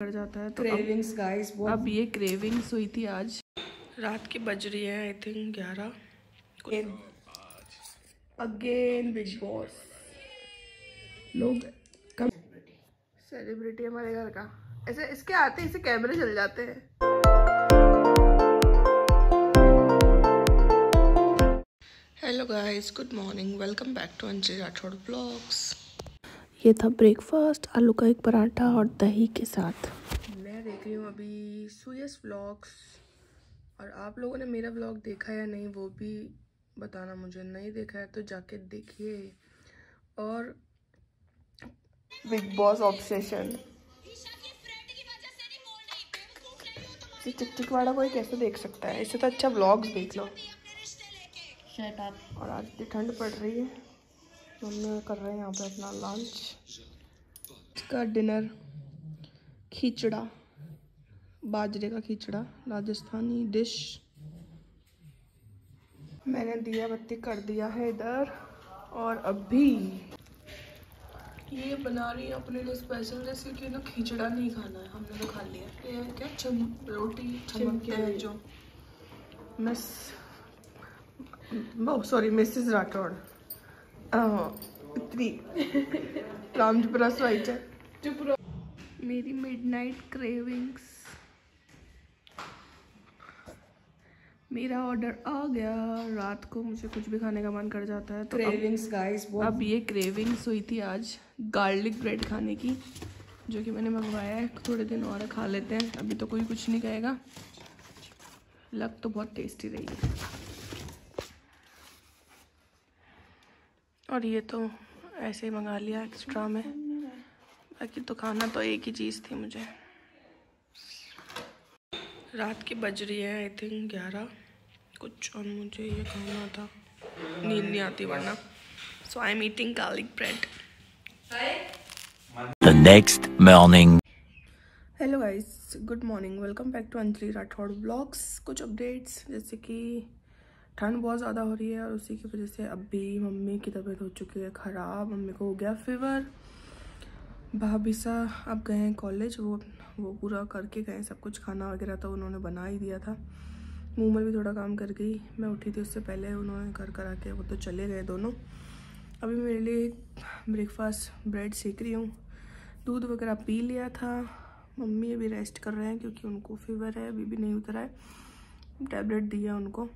कर जाता है तो क्रेविंग्स गाइस अब ये क्रेविंग्स हुई थी आज। रात की बज रही है I think 11। Again big boss लोग कम सेलिब्रिटी हमारे घर का ऐसे इसके आते इसे कैमरे चल जाते हैं। Hello guys, good morning, welcome back to Anjali Rathore blogs. ये था ब्रेकफास्ट, आलू का एक पराठा और दही के साथ। मैं देख रही हूँ अभी सुयस व्लॉग्स, और आप लोगों ने मेरा व्लॉग देखा या नहीं वो भी बताना मुझे। नहीं देखा है तो जाके देखिए। और बिग बॉस ऑब्सेशन, टिक वाला कोई कैसे देख सकता है? इससे तो अच्छा व्लॉग्स देख लो। Shut up. और आज इतनी ठंड पड़ रही है, मम्मी कर रहे हैं यहाँ पे अपना लंच। इसका डिनर खिचड़ा, बाजरे का खिचड़ा, राजस्थानी डिश। मैंने दिया बत्ती कर दिया है इधर, और अभी ये बना रही है अपने लिए स्पेशल, जैसे कि ना खिचड़ा नहीं खाना है, हमने तो खा लिया। ये क्या रोटी चमकते हैं जो मिसेस राठौड़ इतनी रामजपुरा स्वाइच है। मेरी मिडनाइट क्रेविंग्स, मेरा ऑर्डर आ गया। रात को मुझे कुछ भी खाने का मन कर जाता है तो क्रेविंग्स गाइस अब ये क्रेविंग्स हुई थी आज गार्लिक ब्रेड खाने की, जो कि मैंने मंगवाया है। थोड़े दिन और खा लेते हैं, अभी तो कोई कुछ नहीं कहेगा। लग तो बहुत टेस्टी रही है। और ये तो ऐसे ही मंगा लिया एक्स्ट्रा में, बाकी तो खाना तो एक ही चीज़ थी मुझे। रात की बज रही है आई थिंक 11 कुछ, और मुझे ये खाना था, नींद नहीं आती वरना। So I am eating garlic bread. The next morning. Hello guys, good morning, welcome back to Anjali Rathore blogs. कुछ अपडेट्स, जैसे कि ठंड बहुत ज़्यादा हो रही है और उसी की वजह से अभी मम्मी की तबीयत हो चुकी है ख़राब। मम्मी को हो गया फीवर। भाभी सा अब गए हैं कॉलेज, वो पूरा करके गए सब कुछ। खाना वगैरह तो उन्होंने बना ही दिया था। मुँह में भी थोड़ा काम कर गई, मैं उठी थी उससे पहले, उन्होंने कर के वो तो चले गए दोनों। अभी मेरे लिए ब्रेकफास्ट ब्रेड सेक रही हूँ। दूध वगैरह पी लिया था। मम्मी अभी रेस्ट कर रहे हैं क्योंकि उनको फीवर है, अभी भी नहीं उतरा है। टैबलेट दिया उनको।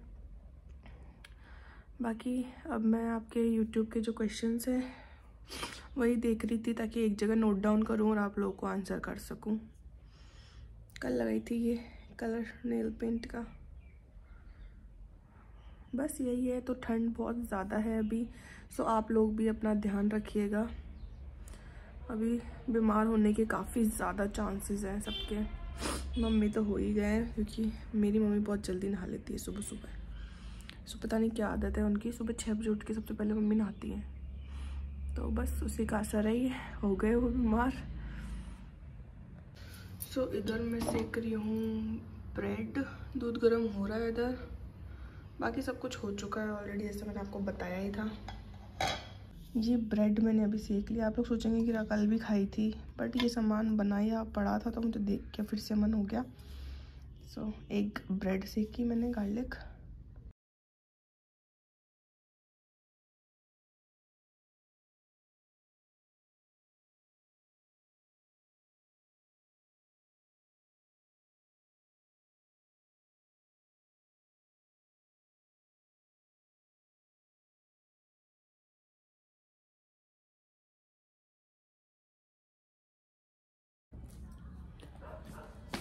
बाकी अब मैं आपके यूट्यूब के जो क्वेश्चंस हैं वही देख रही थी, ताकि एक जगह नोट डाउन करूं और आप लोगों को आंसर कर सकूं। कल लगाई थी ये कलर नेल पेंट का। बस यही है। तो ठंड बहुत ज़्यादा है अभी, सो आप लोग भी अपना ध्यान रखिएगा। अभी बीमार होने के काफ़ी ज़्यादा चांसेस हैं सबके। मम्मी तो हो ही गए हैं, क्योंकि मेरी मम्मी बहुत जल्दी नहा लेती है सुबह सुबह। सो पता नहीं क्या आदत है उनकी, सुबह 6 बजे उठ के सबसे पहले मम्मी नहाती हैं। तो बस उसी का असर है, हो गए वो बीमार। सो इधर मैं सेक रही हूँ ब्रेड, दूध गर्म हो रहा है इधर। बाकी सब कुछ हो चुका है ऑलरेडी, जैसे मैंने आपको बताया ही था। ये ब्रेड मैंने अभी सेक लिया। आप लोग सोचेंगे कि कल भी खाई थी, बट ये सामान बनाया पड़ा था तो मुझे देख के फिर से मन हो गया। सो एक ब्रेड सेकी मैंने गार्लिक।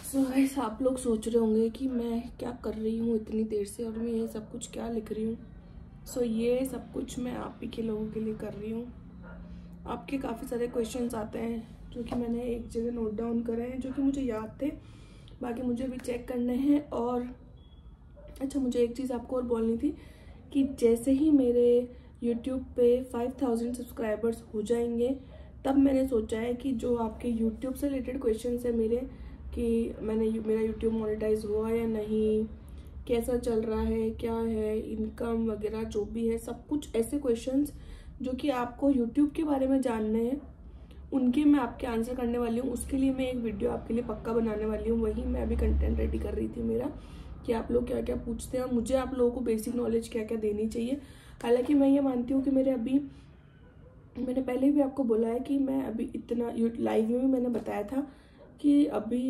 सो गाइस, आप लोग सोच रहे होंगे कि मैं क्या कर रही हूँ इतनी देर से, और मैं ये सब कुछ क्या लिख रही हूँ। सो ये सब कुछ मैं आप ही के लोगों के लिए कर रही हूँ। आपके काफ़ी सारे क्वेश्चंस आते हैं जो कि मैंने एक जगह नोट डाउन करे हैं, जो कि मुझे याद थे, बाकी मुझे भी चेक करने हैं। और अच्छा, मुझे एक चीज़ आपको और बोलनी थी कि जैसे ही मेरे यूट्यूब पे 5000 सब्सक्राइबर्स हो जाएंगे, तब मैंने सोचा है कि जो आपके यूट्यूब से रिलेटेड क्वेश्चंस है मेरे, कि मेरा यूट्यूब मोनेटाइज हुआ या नहीं, कैसा चल रहा है, क्या है इनकम वगैरह, जो भी है सब कुछ ऐसे क्वेश्चंस जो कि आपको यूट्यूब के बारे में जानने हैं, उनके मैं आपके आंसर करने वाली हूँ। उसके लिए मैं एक वीडियो आपके लिए पक्का बनाने वाली हूँ। वही मैं अभी कंटेंट रेडी कर रही थी मेरा, कि आप लोग क्या क्या पूछते हैं और मुझे आप लोगों को बेसिक नॉलेज क्या क्या देनी चाहिए। हालांकि मैं ये मानती हूँ कि मैंने पहले भी आपको बोला है कि मैं अभी इतना लाइव में भी मैंने बताया था कि अभी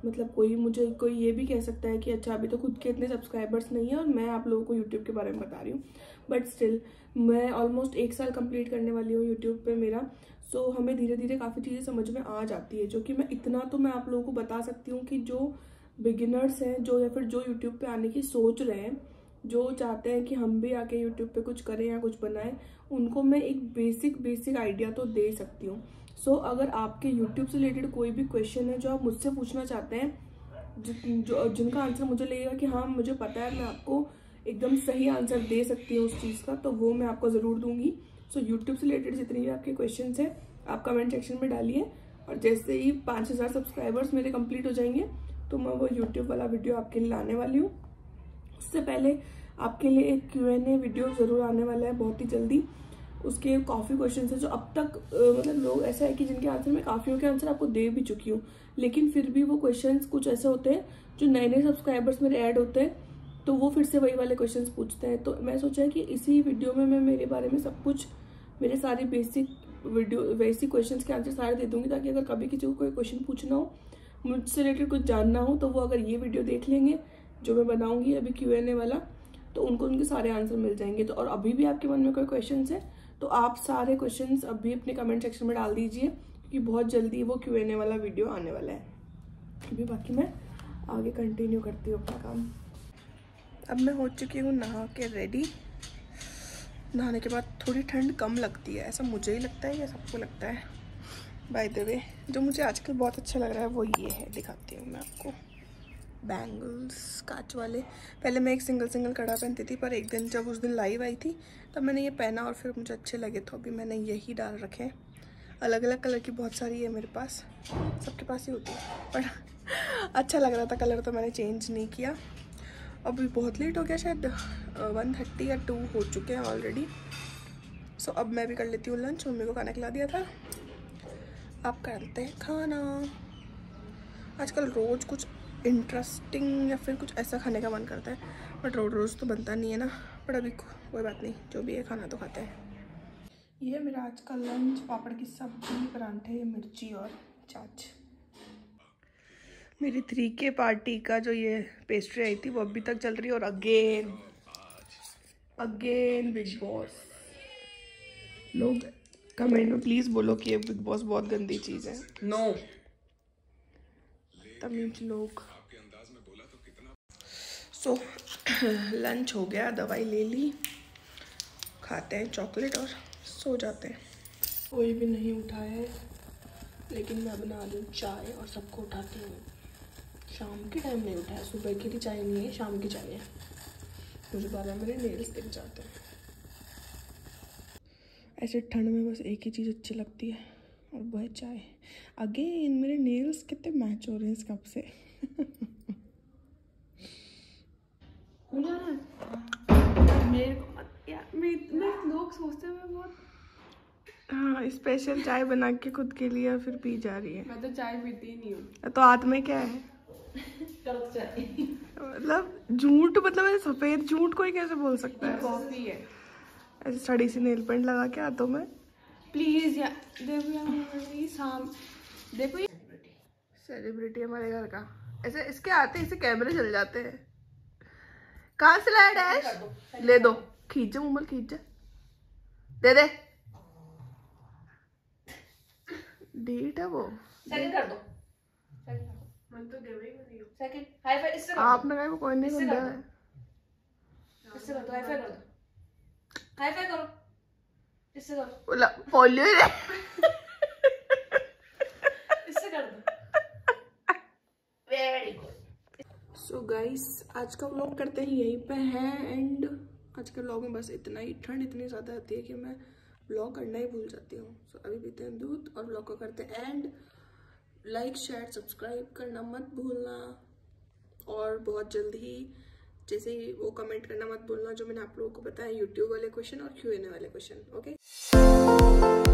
मतलब कोई ये भी कह सकता है कि अच्छा अभी तो खुद के इतने सब्सक्राइबर्स नहीं है और मैं आप लोगों को यूट्यूब के बारे में बता रही हूँ। बट स्टिल मैं ऑलमोस्ट 1 साल कंप्लीट करने वाली हूँ यूट्यूब पे मेरा। सो हमें धीरे धीरे काफ़ी चीज़ें समझ में आ जाती है, जो कि मैं इतना तो मैं आप लोगों को बता सकती हूँ कि जो बिगिनर्स हैं जो या फिर जो यूट्यूब पे आने की सोच रहे हैं, जो चाहते हैं कि हम भी आके यूट्यूब पे कुछ करें या कुछ बनाएं, उनको मैं एक बेसिक आइडिया तो दे सकती हूँ। सो अगर आपके यूट्यूब से रिलेटेड कोई भी क्वेश्चन है जो आप मुझसे पूछना चाहते हैं, जिनका आंसर मुझे लगेगा कि हाँ मुझे पता है, मैं आपको एकदम सही आंसर दे सकती हूँ उस चीज़ का, तो वो मैं आपको ज़रूर दूंगी। सो यूट्यूब से रिलेटेड जितनी भी आपके क्वेश्चन हैं आप कमेंट सेक्शन में डालिए, और जैसे ही 5000 सब्सक्राइबर्स मेरे कंप्लीट हो जाएंगे तो मैं वो यूट्यूब वाला वीडियो आपके लिए लाने वाली हूँ। उससे पहले आपके लिए एक Q&A वीडियो ज़रूर आने वाला है बहुत ही जल्दी। उसके काफ़ी क्वेश्चन है जो अब तक मतलब लोग ऐसा है कि जिनके आंसर मैं काफ़ियों के आंसर आपको दे भी चुकी हूँ, लेकिन फिर भी वो क्वेश्चंस कुछ ऐसे होते हैं जो नए सब्सक्राइबर्स मेरे ऐड होते हैं, तो वो फिर से वही वाले क्वेश्चंस पूछते हैं। तो मैं सोचा कि इसी वीडियो में मैं मेरे बारे में सब कुछ, मेरे सारे बेसिक क्वेश्चंस के आंसर सारे दे दूँगी, ताकि अगर कभी किसी को कोई क्वेश्चन पूछना हो, मुझसे रिलेटेड कुछ जानना हो, तो वो अगर ये वीडियो देख लेंगे जो मैं बनाऊँगी अभी Q&A वाला, तो उनको उनके सारे आंसर मिल जाएंगे। तो और अभी भी आपके मन में कोई क्वेश्चन है तो आप सारे क्वेश्चंस अभी अपने कमेंट सेक्शन में डाल दीजिए, क्योंकि बहुत जल्दी वो Q&A वाला वीडियो आने वाला है। अभी बाकी मैं आगे कंटिन्यू करती हूँ अपना काम। अब मैं हो चुकी हूँ नहा के रेडी। नहाने के बाद थोड़ी ठंड कम लगती है, ऐसा मुझे ही लगता है या सबको लगता है। बाय द वे जो मुझे आजकल बहुत अच्छा लग रहा है वो ये है, दिखाती हूँ मैं आपको। बैंगल्स कांच वाले। पहले मैं एक सिंगल कड़ा पहनती थी, पर एक दिन जब उस दिन लाइव आई थी तब मैंने ये पहना और फिर मुझे अच्छे लगे, तो अभी मैंने यही डाल रखे हैं। अलग अलग कलर की बहुत सारी है मेरे पास, सबके पास ही होती है, पर अच्छा लग रहा था कलर तो मैंने चेंज नहीं किया। अभी बहुत लेट हो गया, शायद 1:30 या 2 हो चुके हैं ऑलरेडी। सो अब मैं भी कर लेती हूँ लंच। मम्मी को खाना खिला दिया था, अब करते हैं खाना। आजकल रोज़ कुछ इंटरेस्टिंग या फिर कुछ ऐसा खाने का मन करता है, बट रोज़ तो बनता नहीं है ना। बट अभी कोई बात नहीं, जो भी है खाना तो खाते हैं। ये है मेरा आज का लंच, पापड़ की सब्जी, परांठे, मिर्ची और छाछ। मेरी 3K पार्टी का जो ये पेस्ट्री आई थी वो अभी तक चल रही है, और अगेन बिग बॉस। लोग कमेंट में प्लीज़ बोलो कि ये बिग बॉस बहुत गंदी चीज़ है। नो तमीज लोग। सो लंच हो गया, दवाई ले ली, खाते हैं चॉकलेट और सो जाते हैं। कोई भी नहीं उठा है, लेकिन मैं बना दूँ चाय और सबको उठाती हूँ। शाम के टाइम नहीं उठा है, सुबह की भी चाय नहीं है, शाम की चाय है। मुझे बार मेरे नेल्स दिख जाते हैं। ऐसे ठंड में बस एक ही चीज़ अच्छी लगती है और वह चाय। अगेन मेरे नेल्स कितने मैच हो रहे हैं इस कप से। लोग सोचते हैं मैं बहुत हाँ स्पेशल चाय बना के खुद के लिए फिर पी जा रही है। मैं तो चाय पीती ही नहीं हूँ। तो हाथ में क्या है? चाय मतलब झूठ, मतलब ऐसे सफेद झूठ कोई कैसे बोल सकता है? कॉफी है। ऐसे सड़ी सी नेल पेंट लगा के हाथों में। प्लीज यार देखो यार शाम देखो ये सेलिब्रिटी हमारे घर का। ऐसे इसके आते इसे कैमरे चल जाते हैं। कहाँ से लाया डैश? ले दो, खींच जा मुमल, खींच जा, दे दे। डीट है वो। सेकंड कर दो, मन तो देवे ही नहीं। सेकंड हाई फाइव इससे कर दो। आपने कहा वो कोई नहीं बंदा है। इससे कर दो, हाई फाइव कर दो, हाई फाइव करो, इससे करो। बोला बोलियो रे। इससे कर दो। Very good. सो गाइस आज का व्लॉग करते हैं यहीं पे है एंड। आज के व्लॉग में बस इतना ही। ठंड इतनी ज़्यादा आती है कि मैं व्लॉग करना ही भूल जाती हूँ। सो अभी पीते हैं दूध और व्लॉग को करते हैं एंड। लाइक शेयर सब्सक्राइब करना मत भूलना, और बहुत जल्द ही जैसे वो कमेंट करना मत भूलना जो मैंने आप लोगों को बताया यूट्यूब वाले क्वेश्चन और Q&A वाले क्वेश्चन। ओके।